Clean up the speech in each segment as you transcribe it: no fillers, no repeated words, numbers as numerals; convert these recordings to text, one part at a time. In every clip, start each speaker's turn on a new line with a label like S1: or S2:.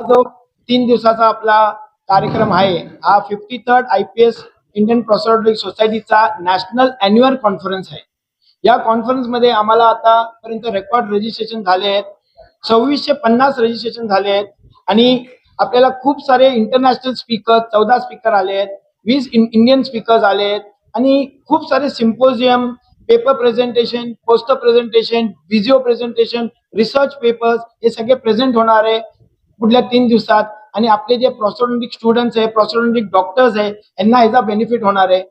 S1: जो 3 दिवसाचा आपला कार्यक्रम आहे हा 53rd IPS इंडियन प्रोस्टोडॉन्टिक सोसायटीचा नॅशनल अॅन्युअल कॉन्फरन्स आहे. या कॉन्फरन्स मध्ये आम्हाला आतापर्यंत रेकॉर्ड रजिस्ट्रेशन झाले आहेत. 2650 रजिस्ट्रेशन झाले आहेत आणि आपल्याला खूप सारे इंटरनॅशनल स्पीकर 14 स्पीकर आले आहेत, 20 इंडियन स्पीकर्स आले आहेत आणि खूप सारे symposium, paper presentation, poster presentation, video presentation, research papers हे सगळे प्रेझेंट होणार आहे पुढल्या 3 दिवसात. आणि आपले जे प्रोस्टोडॉन्टिक स्टुडंट्स आहे, प्रोस्टोडॉन्टिक डॉक्टर्स आहे, यांना ह्याचा बेनिफिट होणार आहे.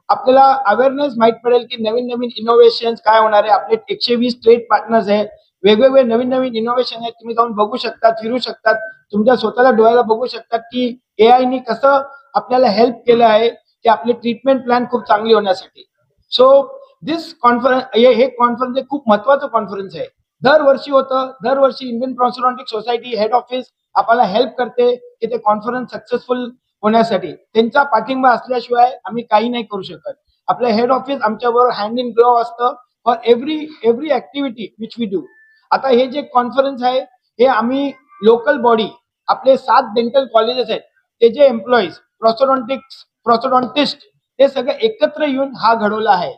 S1: आपल्याला अवेअरनेस माहित पडेल की नवीन नवीन इनोव्हेशन्स काय होणार आहे. आपले 120 ट्रेड पार्टनर्स आहे, वेगवेगळे नवीन नवीन इनोव्हेशन आहेत. तुम्ही जाऊन बघू शकता, फिरू शकतात, तुमच्या स्वतःला डोळ्याला बघू शकतात की AI कसं आपल्याला हेल्प केलं आहे की आपले ट्रीटमेंट प्लॅन खूप चांगली होण्यासाठी. सो दिस कॉन्फरन्स हे कॉन्फरन्स खूप महत्वाचं कॉन्फरन्स आहे. दरवर्षी होतं, दरवर्षी इंडियन प्रोस्टोडॉन्टिक सोसायटी हेड ऑफिस आपल्याला हेल्प करते की ते कॉन्फरन्स सक्सेसफुल होण्यासाठी. त्यांचा पाठिंबा असल्याशिवाय आम्ही काही नाही करू शकत. आपलं हेड ऑफिस आमच्याबरोबर हँड इन ग्लोव्ह असतं for every activity which we do. आता हे जे कॉन्फरन्स आहे हे आम्ही लोकल बॉडी, आपले 7 डेंटल कॉलेजेस आहेत, ते जे एम्प्लॉईज प्रोस्टोडॉन्टिस्ट ते सगळे एकत्र येऊन हा घडवला आहे.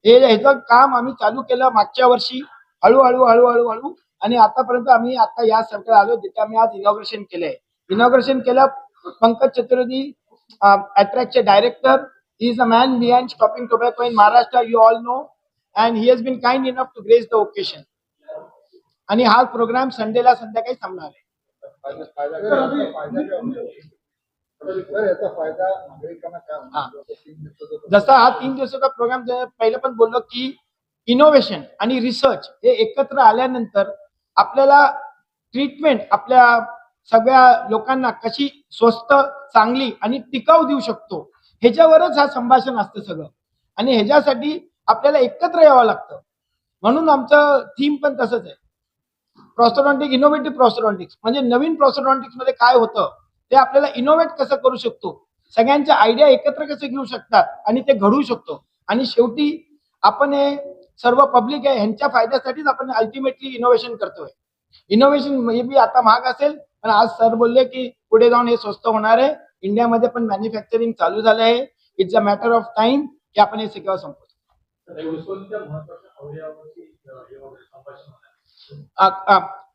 S1: ह्याचं काम आम्ही चालू केलं मागच्या वर्षी हळूहळू आणि आतापर्यंत आम्ही आता या सर्कल आलो जिथे आम्ही आज इनॉग्रेशन केलंय. इनॉग्रेशन केलं पंकज चतुर्वेदी, अट्रॅक्टचे director. He is a man behind stopping tobacco in Maharashtra, you all know, and he has been kind enough to grace the occasion. आणि हा प्रोग्राम संडेला संध्याकाळी थांबणार आहे. जसा हा 3 दिवसाचा प्रोग्राम पहिलं पण बोललो की इनोव्हेशन आणि रिसर्च हे एकत्र आल्यानंतर आपल्याला ट्रीटमेंट आपल्या सगळ्या लोकांना कशी स्वस्त, चांगली आणि टिकाऊ देऊ शकतो ह्याच्यावरच हा संभाषण असतं सगळं. आणि ह्याच्यासाठी आपल्याला एकत्र यावं लागतं. म्हणून आमचं थीम पण तसंच आहे, प्रोस्टोडॉन्टिक इनोव्हेटिव्ह प्रोस्टोडॉन्टिक्स. म्हणजे नवीन प्रोस्टोडॉन्टिक्स मध्ये काय होतं ते आपल्याला इनोव्हेट कसं करू शकतो, सगळ्यांच्या आयडिया एकत्र कसे घेऊ शकतात आणि ते घडवू शकतो. आणि शेवटी आपण हे सर्व पब्लिक आहे ह्यांच्या फायद्यासाठीच आपण अल्टिमेटली इनोव्हेशन करतोय. इनोव्हेशन मे बी आता महाग असेल, पण आज सर बोलले की पुढे जाऊन हे स्वस्त होणार आहे. इंडियामध्ये पण मॅन्युफॅक्चरिंग चालू झालं आहे. It's a matter of time की आपण हे सगळं संपवतो.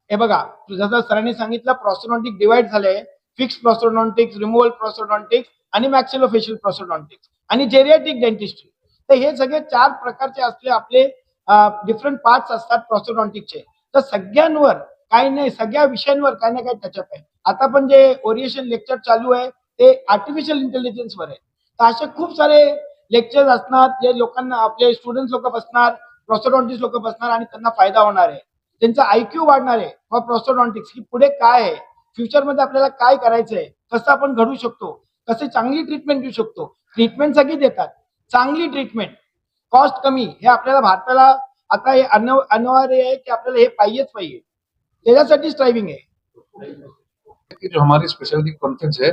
S1: हे बघा, जसं सरांनी सांगितलं, प्रोस्टोडॉन्टिक डिवाइड झालंय, फिक्स प्रोस्टोडॉन्टिक्स, रिमूव्हल प्रोस्टोडॉन्टिक्स आणि मॅक्सिलोफेशियल प्रोस्टोडॉन्टिक्स आणि जेरियाट्रिक डेंटिस्ट्री. तर हे सगळे 4 प्रकारचे असले आपले डिफरंट पार्ट्स असतात प्रोस्टोडॉन्टिकचे. तर सगळ्यांवर काही नाही, सगळ्या विषयांवर काही ना काही टचअप आहे. आता पण जे ओरिएशन लेक्चर चालू आहे ते आर्टिफिशियल इंटेलिजन्सवर आहे. तर असे खूप सारे लेक्चर्स असणार जे लोकांना, आपले स्टुडंट्स लोक बसणार, प्रोस्टोडॉन्टिस्ट लोक बसणार आणि त्यांना फायदा होणार आहे. त्यांचा IQ वाढणार आहे फॉर प्रोस्टोडॉन्टिक्स की पुढे काय आहे, फ्युचरमध्ये आपल्याला काय करायचंय, कसं आपण घडू शकतो, कसे चांगली ट्रीटमेंट देऊ शकतो. ट्रीटमेंट सगळी देतात, चांगली ट्रीटमेंट, कॉस्ट कमी. हे आपल्याला भारताला आता हे अनिवार्य आहे की आपल्याला हे पाहिजेच पाहिजे. त्याच्यासाठी स्ट्राइविंग आहे.
S2: जो हमारी स्पेशलिटी कॉन्फ्रेंस है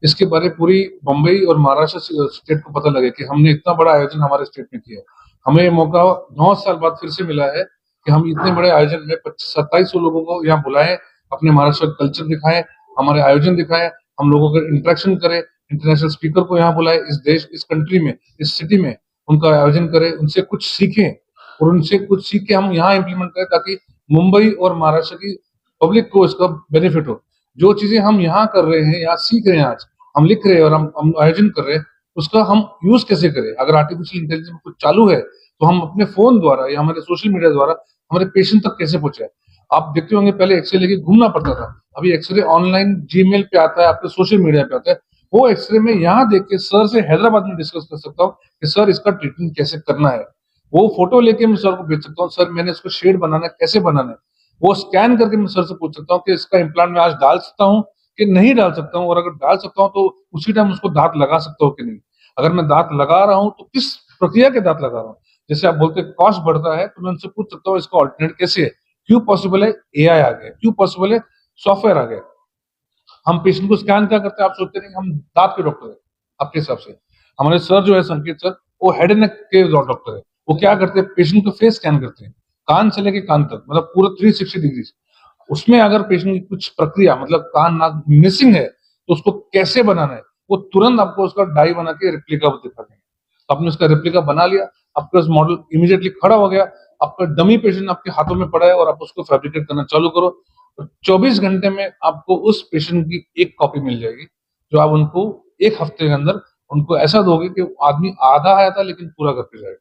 S2: इसके बारे पूरी मुंबई और महाराष्ट्र स्टेट को पता लगे कि हमने इतना बड़ा आयोजन हमारे स्टेट में किया है. हमें ये मौका 9 साल बाद फिर से मिला है कि हम इतने बड़े आयोजन में 2700 लोगों को यहाँ बुलाएं, अपने महाराष्ट्र का कल्चर दिखाएं, हमारे आयोजन दिखाएं, हम लोगों का इंटरेक्शन करें, इंटरनेशनल स्पीकर को यहाँ बुलाएं, इस देश, इस कंट्री में, इस सिटी में उनका आयोजन करें, उनसे कुछ सीखें और उनसे कुछ सीख के हम यहाँ इम्प्लीमेंट करें ताकि मुंबई और महाराष्ट्र की पब्लिक को इसका बेनिफिट हो. जो चीजें हम यहाँ कर रहे हैं, यहाँ सीख रहे हैं, आज हम लिख रहे हैं और हम आयोजन कर रहे हैं, उसका हम यूज कैसे करें. अगर आर्टिफिशियल इंटेलिजेंस कुछ चालू है तो हम अपने फोन द्वारा या हमारे सोशल मीडिया द्वारा हमारे पेशेंट तक कैसे पहुंचे. आप देखते होंगे पहले एक्सरे लेके घूमना पड़ता था, अभी एक्सरे ऑनलाइन जीमेल पे आता है, आपके सोशल मीडिया पे आता है. वो एक्सरे में यहाँ देख के सर से हैदराबाद में डिस्कस कर सकता हूँ कि सर इसका ट्रीटमेंट कैसे करना है. वो फोटो लेके मैं सर को भेज सकता हूँ, सर मैंने इसको शेड बनाना है, कैसे बनाना है. वो स्कैन करके मैं सर से पूछ सकता हूँ कि इसका इम्प्लांट मैं आज डाल सकता हूँ कि नहीं डाल सकता हूँ, और अगर डाल सकता हूँ तो उसी टाइम उसको दांत लगा सकता हूँ कि नहीं. अगर मैं दांत लगा रहा हूँ तो किस प्रक्रिया के दांत लगा रहा हूँ. जैसे आप बोलते कॉस्ट बढ़ता है तो मैं उनसे पूछ सकता हूँ इसका ऑल्टरनेट कैसे है, क्यों पॉसिबल है, AI आ गया, क्यों पॉसिबल है, सॉफ्टवेयर आ गया. हम पेशेंट को स्कैन क्या करते हैं, आप सोचते नहीं हम दांत के डॉक्टर है. आपके हिसाब से हमारे सर जो है संकेत सर, वो head and neck K doctor है. वो क्या करते हैं, पेशेंट का फेस स्कैन करते हैं, कान से लेके कान तक, मतलब पूरा 360 डिग्री. उसमें अगर पेशेंट की कुछ प्रक्रिया मतलब कान नाक मिसिंग है तो उसको कैसे बनाना है, वो तुरंत आपको उसका डाई बना के रेप्लिका दिखा देंगे। तो आपने उसका रेप्लिका बना लिया, आपका मॉडल इमीडिएटली खड़ा हो गया, आपका डमी पेशेंट आपके हाथों में पड़ा है और आप उसको फैब्रिकेट करना चालू करो। 24 घंटे में आपको उस पेशेंट की एक कॉपी मिल जाएगी, जो आप उनको एक हफ्ते के अंदर उनको ऐसा दोगे कि आदमी आधा आया था लेकिन पूरा करके जाएगा।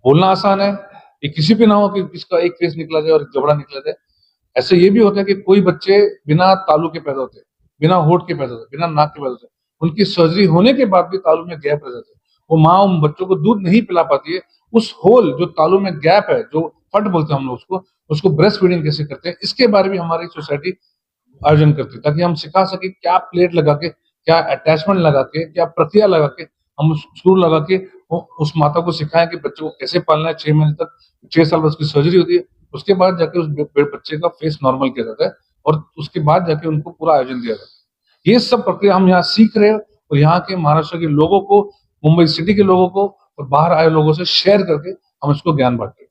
S2: बोलना आसान है, ये किसी पे ना हो कि किसका एक फेस निकला जाए और एक जबड़ा निकला जाए। ऐसे ये भी होता है कि कोई बच्चे बिना तालू के पैदा होते हैं, बिना होठ के पैदा होते हैं, बिना नाक के पैदा होते हैं। उनकी सर्जरी होने के बाद भी तालू में गैप रह जाता है। वो माँ उन बच्चों को दूध नहीं पिला पाती है। उस होल जो तालू में गैप है, जो फट बोलते हैं हम लोग उसको ब्रेस्ट फीडिंग कैसे करते हैं, इसके बारे में हमारी सोसाइटी आयोजन करती है, ताकि हम सिखा सके क्या प्लेट लगा के, क्या अटैचमेंट लगा के, क्या प्रक्रिया लगा के, हम स्क्रू लगा के उस माता को सिखाएं कि बच्चे को कैसे पालना है। 6 महीने तक, 6 साल बाद उसकी सर्जरी होती है, उसके बाद जाके उस बच्चे का फेस नॉर्मल किया जाता है और उसके बाद जाके उनको पूरा आयोजन दिया जाता है। ये सब प्रक्रिया हम यहाँ सीख रहे हैं और यहाँ के महाराष्ट्र के लोगों को, मुंबई सिटी के लोगों को और बाहर आए लोगों से शेयर करके हम इसको ज्ञान बांट रहे हैं।